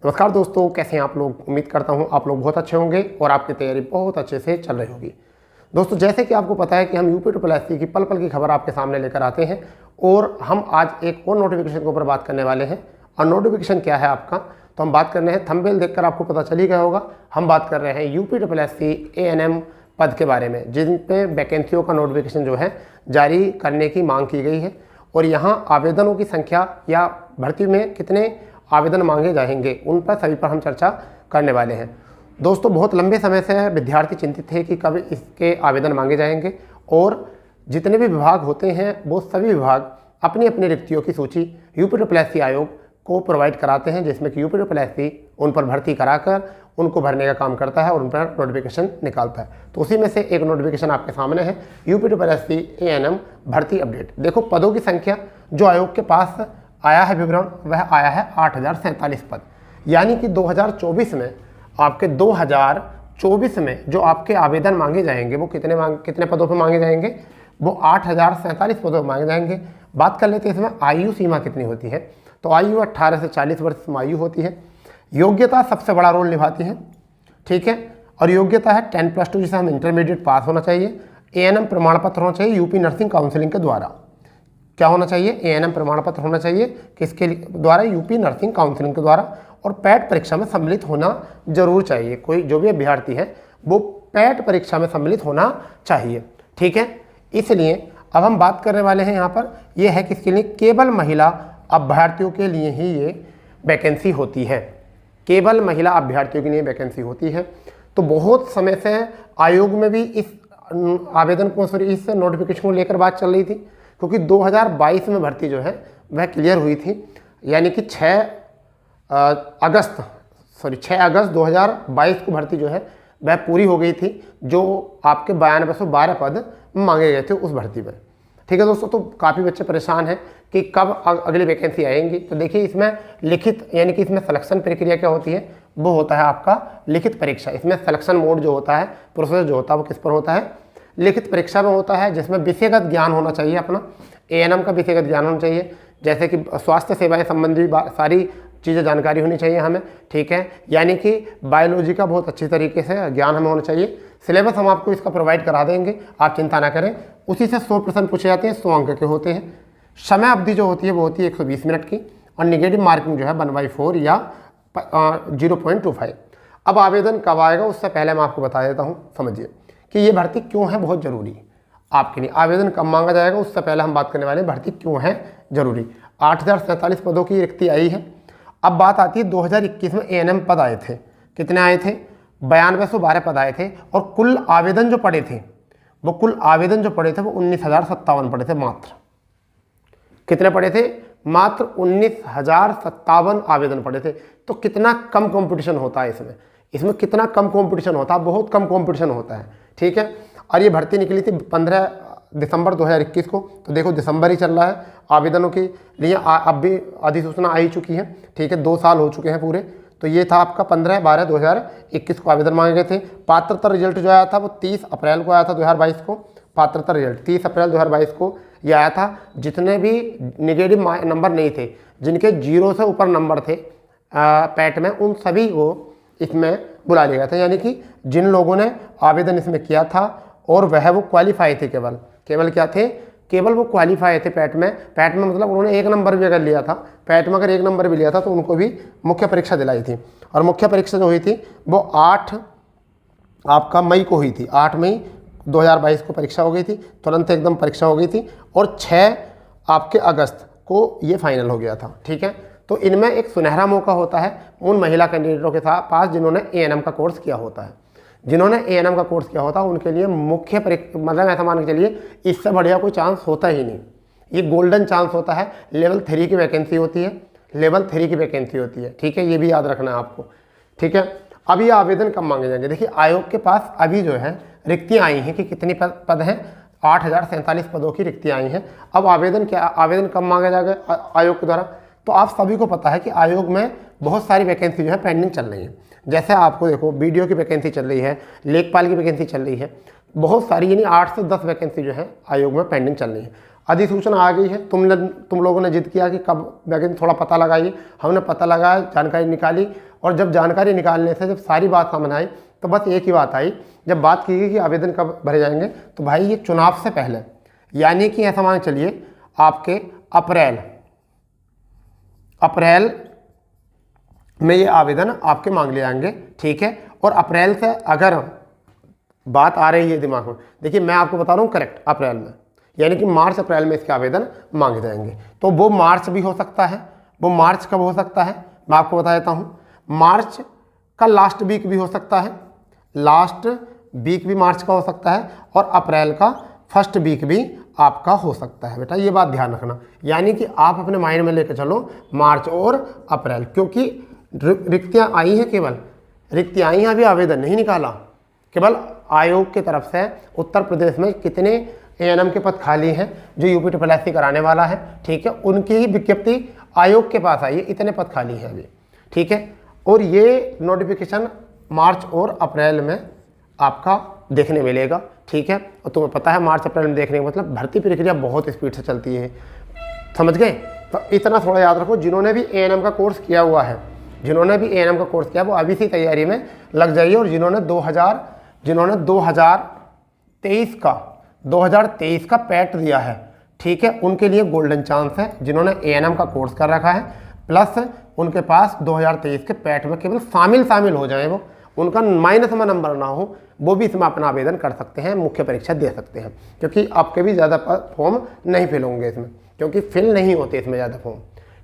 नमस्कार दोस्तों, कैसे हैं आप लोग। उम्मीद करता हूं आप लोग बहुत अच्छे होंगे और आपकी तैयारी बहुत अच्छे से चल रही होगी। दोस्तों, जैसे कि आपको पता है कि हम यूपीएससी की पल पल की खबर आपके सामने लेकर आते हैं और हम आज एक और नोटिफिकेशन के ऊपर बात करने वाले हैं। और नोटिफिकेशन क्या है आपका, तो हम बात कर रहे हैं, थंबनेल देखकर आपको पता चल ही गया होगा, हम बात कर रहे हैं यूपीएससी एएनएम पद के बारे में, जिन पे वैकेंसियों का नोटिफिकेशन जो है जारी करने की मांग की गई है। और यहाँ आवेदनों की संख्या या भर्ती में कितने आवेदन मांगे जाएंगे, उन पर सभी पर हम चर्चा करने वाले हैं। दोस्तों, बहुत लंबे समय से विद्यार्थी चिंतित थे कि कब इसके आवेदन मांगे जाएंगे और जितने भी विभाग होते हैं वो सभी विभाग अपनी अपनी रिक्तियों की सूची यूपीएससी आयोग को प्रोवाइड कराते हैं, जिसमें कि यूपीएससी उन पर भर्ती कराकर उनको भरने का काम करता है और उन पर नोटिफिकेशन निकालता है। तो उसी में से एक नोटिफिकेशन आपके सामने है, यूपीएससी एएनएम भर्ती अपडेट। देखो, पदों की संख्या जो आयोग के पास आया है विवरण, वह आया है 8047 पद। यानी कि 2024 में आपके 2024 में जो आपके आवेदन मांगे जाएंगे वो कितने पदों पर मांगे जाएंगे, वो 8047 पदों पर मांगे जाएंगे। बात कर लेते हैं इसमें आयु सीमा कितनी होती है, तो आयु 18 से 40 वर्ष आयु होती है। योग्यता सबसे बड़ा रोल निभाती है, ठीक है। और योग्यता है 10+2, जिसे हम इंटरमीडिएट पास होना चाहिए। एएनएम प्रमाण पत्र होना चाहिए यूपी नर्सिंग काउंसिलिंग के द्वारा। क्या होना चाहिए? एएनएम प्रमाण पत्र होना चाहिए, किसके द्वारा? यूपी नर्सिंग काउंसिलिंग के द्वारा। और पैट परीक्षा में सम्मिलित होना जरूर चाहिए। कोई जो भी अभ्यर्थी है वो पैट परीक्षा में सम्मिलित होना चाहिए, ठीक है। इसलिए अब हम बात करने वाले हैं यहाँ पर, ये है किसके लिए? केवल महिला अभ्यर्थियों के लिए ही ये वैकेंसी होती है। केवल महिला अभ्यर्थियों के लिए वैकेंसी होती है। तो बहुत समय से आयोग में भी इस आवेदन को, इस नोटिफिकेशन को लेकर बात चल रही थी, क्योंकि 2022 में भर्ती जो है वह क्लियर हुई थी। यानी कि 6 अगस्त 2022 को भर्ती जो है वह पूरी हो गई थी, जो आपके 9212 पद मांगे गए थे उस भर्ती में, ठीक है दोस्तों। तो काफ़ी बच्चे परेशान हैं कि कब अगली वैकेंसी आएंगी। तो देखिए, इसमें लिखित, यानी कि इसमें सिलेक्शन प्रक्रिया क्या होती है, वो होता है आपका लिखित परीक्षा। इसमें सिलेक्शन मोड जो होता है, प्रोसेस जो होता है, वो किस पर होता है? लिखित परीक्षा में होता है, जिसमें विषयगत ज्ञान होना चाहिए अपना। एएनएम का विषयगत ज्ञान होना चाहिए, जैसे कि स्वास्थ्य सेवाएं संबंधी सारी चीज़ें जानकारी होनी चाहिए हमें, ठीक है। यानी कि बायोलॉजी का बहुत अच्छी तरीके से ज्ञान हमें होना चाहिए। सिलेबस हम आपको इसका प्रोवाइड करा देंगे, आप चिंता ना करें। उसी से 100 प्रश्न पूछे जाते हैं, 100 अंक के होते हैं। समय अवधि जो होती है वो होती है 120 मिनट की। और निगेटिव मार्किंग जो है 1/4 या 0.25। अब आवेदन कब आएगा उससे पहले मैं आपको बता देता हूँ, समझिए कि ये भर्ती क्यों है बहुत ज़रूरी आपके लिए। आवेदन कब मांगा जाएगा उससे पहले हम बात करने वाले हैं भर्ती क्यों है ज़रूरी। 8047 पदों की रिक्ति आई है। अब बात आती है 2021 में एएनएम पद आए थे। कितने आए थे? 9212 पद आए थे। और कुल आवेदन जो पड़े थे वो 19,057 पड़े थे मात्र। कितने पड़े थे? मात्र 19,057 आवेदन पड़े थे। तो कितना कम कंपटीशन होता है इसमें कितना कम कंपटीशन होता है, बहुत कम कंपटीशन होता है, ठीक है। और ये भर्ती निकली थी 15 दिसंबर 2021 को। तो देखो, दिसंबर ही चल रहा है, आवेदनों के लिए अब भी अधिसूचना आ ही चुकी है, ठीक है। 2 साल हो चुके हैं पूरे। तो ये था आपका 15/12/2021 को आवेदन मांगे गए थे। पात्रता रिजल्ट जो आया था वो 30 अप्रैल को आया था 2022 को। पात्रता रिजल्ट 30 अप्रैल 2022 को ये आया था। जितने भी निगेटिव नंबर नहीं थे, जिनके 0 से ऊपर नंबर थे पैट में, उन सभी को इसमें बुला लिया गया था। यानी कि जिन लोगों ने आवेदन इसमें किया था और वो क्वालिफाई थे, केवल क्या थे? केवल वो क्वालिफाई थे पैट में मतलब उन्होंने 1 नंबर भी अगर लिया था, पैट में अगर 1 नंबर भी लिया था तो उनको भी मुख्य परीक्षा दिलाई थी। और मुख्य परीक्षा जो हुई थी वो 8 आपका मई को हुई थी। 8 मई 2022 को परीक्षा हो गई थी, तुरंत एकदम परीक्षा हो गई थी। और 6 आपके अगस्त को ये फाइनल हो गया था, ठीक है। तो इनमें एक सुनहरा मौका होता है उन महिला कैंडिडेटों के पास जिन्होंने एएनएम का कोर्स किया होता है। जिन्होंने एएनएम का कोर्स किया होता है उनके लिए मुख्य मतलब ऐसा मान के चलिए, इससे बढ़िया कोई चांस होता ही नहीं। ये गोल्डन चांस होता है। लेवल 3 की वैकेंसी होती है, लेवल 3 की वैकेंसी होती है, ठीक है। ये भी याद रखना है आपको, ठीक है। अब ये आवेदन कब मांगे जाएंगे? देखिए, आयोग के पास अभी जो है रिक्तियाँ आई हैं कि कितनी पद हैं? 8047 पदों की रिक्तियाँ आई हैं। अब आवेदन कब मांगा जाएगा आयोग के द्वारा? तो आप सभी को पता है कि आयोग में बहुत सारी वैकेंसी जो है पेंडिंग चल रही है। जैसे आपको देखो, बीडीओ की वैकेंसी चल रही है, लेखपाल की वैकेंसी चल रही है, बहुत सारी, यानी 8 से 10 वैकेंसी जो है आयोग में पेंडिंग चल रही है। अधिसूचना आ गई है, तुम लोगों ने जिद किया कि कब वैकेंसी थोड़ा पता लगाइए। हमने पता लगाया, जानकारी निकाली और जब जानकारी निकालने से जब सारी बात सामने आई तो बस एक ही बात आई, जब बात की गई कि आवेदन कब भरे जाएंगे, तो भाई ये चुनाव से पहले, यानी कि ऐसा मान चलिए आपके अप्रैल में ये आवेदन आपके मांग लिए जाएंगे, ठीक है। और अप्रैल से अगर बात आ रही है दिमाग में, देखिए मैं आपको बता रहा हूँ करेक्ट अप्रैल में, यानी कि मार्च अप्रैल में इसके आवेदन मांगे जाएंगे। तो वो मार्च भी हो सकता है। वो मार्च कब हो सकता है मैं आपको बता देता हूँ, मार्च का लास्ट वीक भी हो सकता है, लास्ट वीक भी मार्च का हो सकता है, और अप्रैल का फर्स्ट वीक भी आपका हो सकता है। बेटा ये बात ध्यान रखना, यानी कि आप अपने माइंड में लेकर चलो मार्च और अप्रैल, क्योंकि रिक्तियाँ आई हैं, केवल रिक्तियाँ आई हैं, अभी आवेदन नहीं निकाला। केवल आयोग की तरफ से उत्तर प्रदेश में कितने एएनएम के पद खाली हैं जो यूपी SSSC कराने वाला है, ठीक है, उनकी ही विज्ञप्ति आयोग के पास आई है, इतने पद खाली हैं अभी, ठीक है। और ये नोटिफिकेशन मार्च और अप्रैल में आपका देखने मिलेगा, ठीक है। और तुम्हें पता है मार्च अप्रैल में देखने का मतलब भर्ती प्रक्रिया बहुत स्पीड से चलती है, समझ गए। तो इतना थोड़ा याद रखो, जिन्होंने भी एएनएम का कोर्स किया हुआ है, जिन्होंने भी एएनएम का कोर्स किया वो अभी से तैयारी में लग जाइए। और जिन्होंने 2023 का पैट दिया है, ठीक है, उनके लिए गोल्डन चांस है। जिन्होंने एएनएम का कोर्स कर रखा है प्लस उनके पास 2023 के पैट में केवल शामिल हो जाए, वो उनका माइनस में नंबर ना हो, वो भी इसमें अपना आवेदन कर सकते हैं, मुख्य परीक्षा दे सकते हैं, क्योंकि आपके भी ज़्यादा फॉर्म नहीं फिल होंगे इसमें, क्योंकि फिल नहीं होते इसमें ज़्यादा फॉर्म,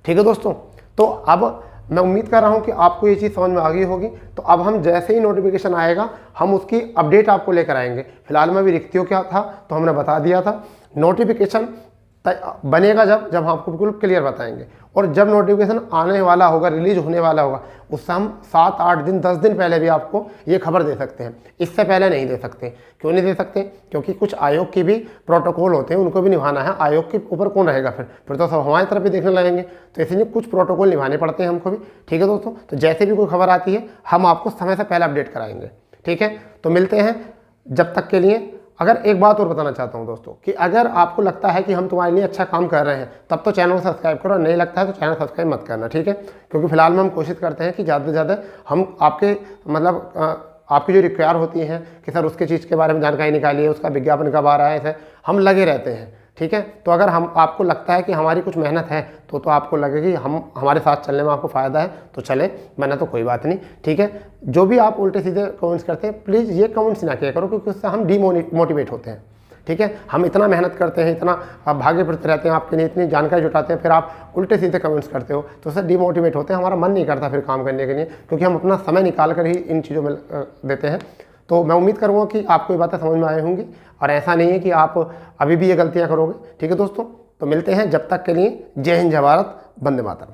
ठीक है दोस्तों। तो अब मैं उम्मीद कर रहा हूं कि आपको ये चीज़ समझ में आ गई होगी। तो अब हम जैसे ही नोटिफिकेशन आएगा हम उसकी अपडेट आपको लेकर आएंगे। फिलहाल में भी रिक्तियों क्या था तो हमने बता दिया था, नोटिफिकेशन बनेगा जब हम आपको बिल्कुल क्लियर बताएंगे। और जब नोटिफिकेशन आने वाला होगा, रिलीज होने वाला होगा, उससे हम 7, 8 दिन 10 दिन पहले भी आपको ये खबर दे सकते हैं, इससे पहले नहीं दे सकते। क्यों नहीं दे सकते? क्योंकि कुछ आयोग की भी प्रोटोकॉल होते हैं, उनको भी निभाना है। आयोग के ऊपर कौन रहेगा फिर तो सब हमारी तरफ भी देखने लगेंगे, तो इसलिए कुछ प्रोटोकॉल निभाने पड़ते हैं हमको भी, ठीक है दोस्तों। तो जैसे भी कोई खबर आती है हम आपको समय से पहले अपडेट कराएंगे, ठीक है। तो मिलते हैं, जब तक के लिए अगर एक बात और बताना चाहता हूं दोस्तों कि अगर आपको लगता है कि हम तुम्हारे लिए अच्छा काम कर रहे हैं तब तो चैनल को सब्सक्राइब करो, नहीं लगता है तो चैनल सब्सक्राइब मत करना, ठीक है। क्योंकि फिलहाल में हम कोशिश करते हैं कि ज़्यादा से ज़्यादा हम आपके आपकी जो रिक्वायर होती हैं कि सर उसके चीज़ के बारे में जानकारी निकालिए, उसका विज्ञापन कब आ रहा है, ऐसे हम लगे रहते हैं, ठीक है। तो अगर आपको लगता है कि हमारी कुछ मेहनत है तो आपको लगे कि हमारे साथ चलने में आपको फ़ायदा है तो चले, मैंने तो कोई बात नहीं, ठीक है। जो भी आप उल्टे सीधे कमेंट्स करते हैं प्लीज़ ये कमेंट्स ना किया करो, क्योंकि उससे हम डीमोटिवेट होते हैं, ठीक है। हम इतना मेहनत करते हैं, इतना भागे फिरते रहते हैं आपके लिए, इतनी जानकारी जुटाते हैं, फिर आप उल्टे सीधे कमेंट्स करते हो तो उससे डीमोटिवेट होते हैं, हमारा मन नहीं करता फिर काम करने के लिए, क्योंकि हम अपना समय निकाल कर ही इन चीज़ों में देते हैं। तो मैं उम्मीद करूँगा कि आपको ये बातें समझ में आई होंगी और ऐसा नहीं है कि आप अभी भी ये गलतियाँ करोगे, ठीक है दोस्तों। तो मिलते हैं, जब तक के लिए जय हिंद, जय भारत, वंदे मातरम।